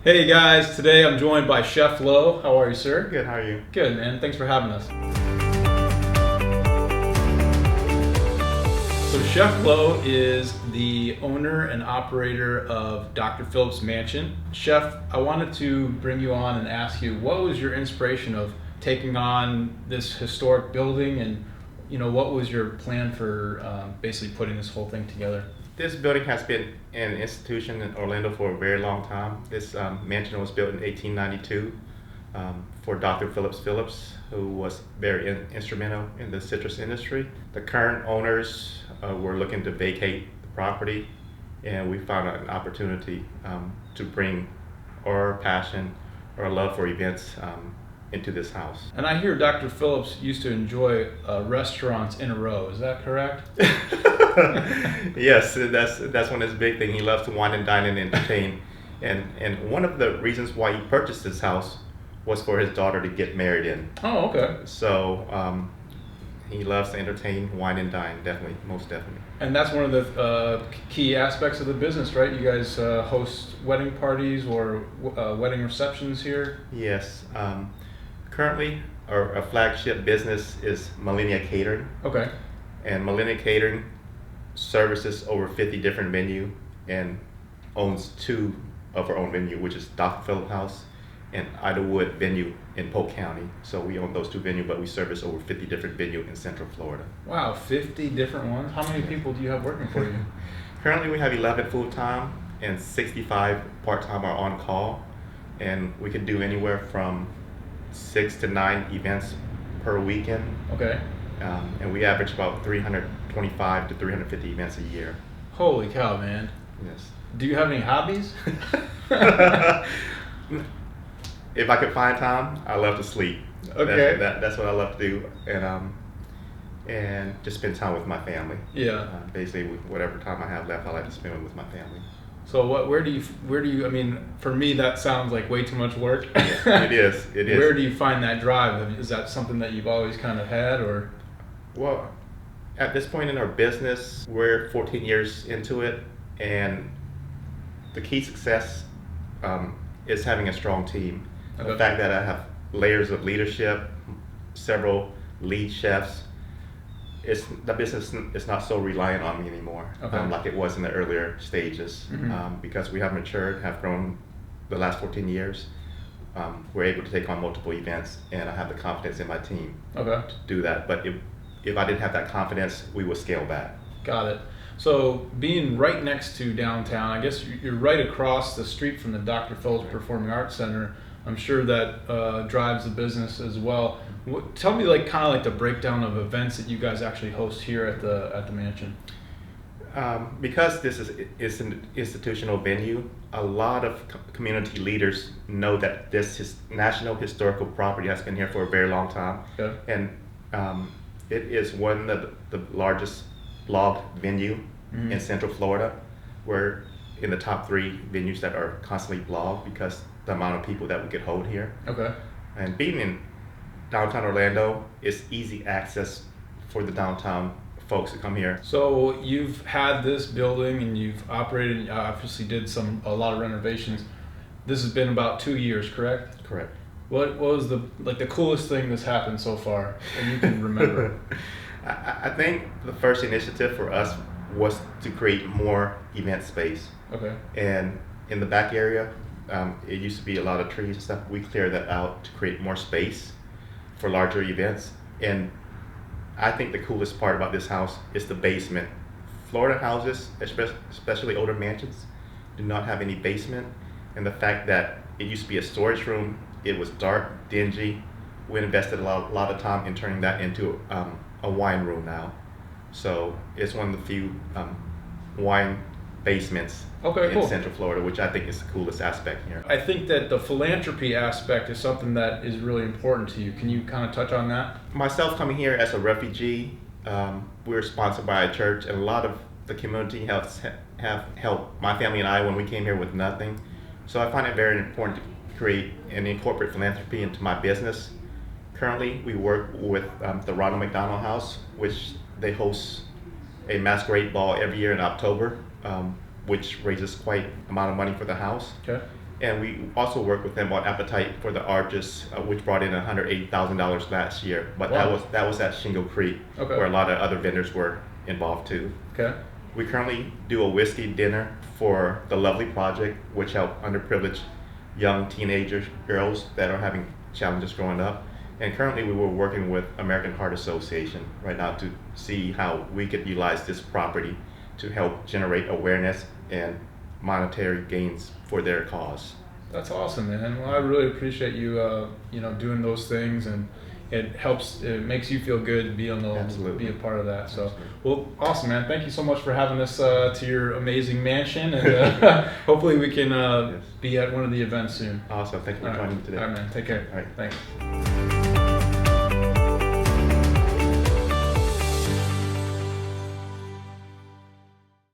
Hey guys, today I'm joined by Chef Lo. How are you, sir? Good, how are you? Good, man. Thanks for having us. So Chef Lo is the owner and operator of Dr. Phillips Mansion. Chef, I wanted to bring you on and ask you, what was your inspiration of taking on this historic building, and what was your plan for basically putting this whole thing together? This building has been an institution in Orlando for a very long time. This mansion was built in 1892 for Dr. Phillips, who was very instrumental in the citrus industry. The current owners were looking to vacate the property, and we found an opportunity to bring our passion, our love for events into this house. And I hear Dr. Phillips used to enjoy restaurants in a row. Is that correct? Yes, that's one of his big things. He loves to wine and dine and entertain. And one of the reasons why he purchased this house was for his daughter to get married in. Oh, okay. So he loves to entertain, wine and dine, definitely, most definitely. And that's one of the key aspects of the business, right? You guys host wedding parties or wedding receptions here? Yes. Currently, our flagship business is Millennia Catering. Okay. And Millennia Catering services over 50 different venues and owns two of our own venue, which is Dr. Phillips House and Idlewood venue in Polk County. So we own those two venues, but we service over 50 different venues in Central Florida. Wow, 50 different ones? How many people do you have working for you? Currently, we have 11 full-time and 65 part-time are on call, and we can do anywhere from 6 to 9 events per weekend. Okay. And we average about 325 to 350 events a year. Holy cow, man. Yes. Do you have any hobbies? If I could find time, I love to sleep. Okay. That's what I love to do, and just spend time with my family. Yeah. Basically, whatever time I have left, I like to spend it with my family. So where do you, I mean, for me that sounds like way too much work. It is. Where do you find that drive? Is that something that you've always kind of had, or? Well, at this point in our business, we're 14 years into it, and the key success is having a strong team. Okay. The fact that I have layers of leadership, several lead chefs, the business is not so reliant on me anymore, okay. Like it was in the earlier stages. Mm-hmm. Because we have matured, have grown the last 14 years. We're able to take on multiple events, and I have the confidence in my team Okay. to do that. But if I didn't have that confidence, we would scale back. Got it. So being right next to downtown, I guess you're right across the street from the Dr. Phillips Performing Arts Center. I'm sure that drives the business as well. Tell me kind of the breakdown of events that you guys actually host here at the mansion. Because this is an institutional venue, a lot of community leaders know that this national historical property has been here for a very long time. Okay. And it is one of the largest blogged venue Mm-hmm. in Central Florida. We're in the top 3 venues that are constantly blogged because the amount of people that we could hold here. Okay. And being in downtown Orlando is easy access for the downtown folks to come here. So you've had this building and you've operated, obviously did a lot of renovations. This has been about 2 years, correct? Correct. What was the coolest thing that's happened so far that you can remember? I think the first initiative for us was to create more event space. Okay. And in the back area, it used to be a lot of trees and stuff. We cleared that out to create more space for larger events. And I think the coolest part about this house is the basement. Florida houses, especially older mansions, do not have any basement. And the fact that it used to be a storage room, it was dark, dingy. We invested a lot of time in turning that into a wine room now. So it's one of the few wine basements in cool. Central Florida, which I think is the coolest aspect here. I think that the philanthropy aspect is something that is really important to you. Can you kind of touch on that? Myself coming here as a refugee, we were sponsored by a church, and a lot of the community have helped my family and I when we came here with nothing. So I find it very important to create and incorporate philanthropy into my business. Currently, we work with the Ronald McDonald House, which they host a masquerade ball every year in October, which raises quite amount of money for the house. Okay. And we also work with them on Appetite for the Arches, which brought in $180,000 last year. But Wow. that was at Shingle Creek, Okay. where a lot of other vendors were involved too. Okay. We currently do a whiskey dinner for the Lovely Project, which help underprivileged young teenagers, girls that are having challenges growing up. And currently we were working with American Heart Association right now to see how we could utilize this property to help generate awareness and monetary gains for their cause. That's awesome, man. Well, I really appreciate you, doing those things, and it helps. It makes you feel good to be able to Absolutely. be a part of that. So, Absolutely. well, awesome, man. Thank you so much for having us to your amazing mansion, and hopefully we can Yes. be at one of the events soon. Awesome. Thank you for All right. joining me today. All right, man. Take care. All right. Thanks.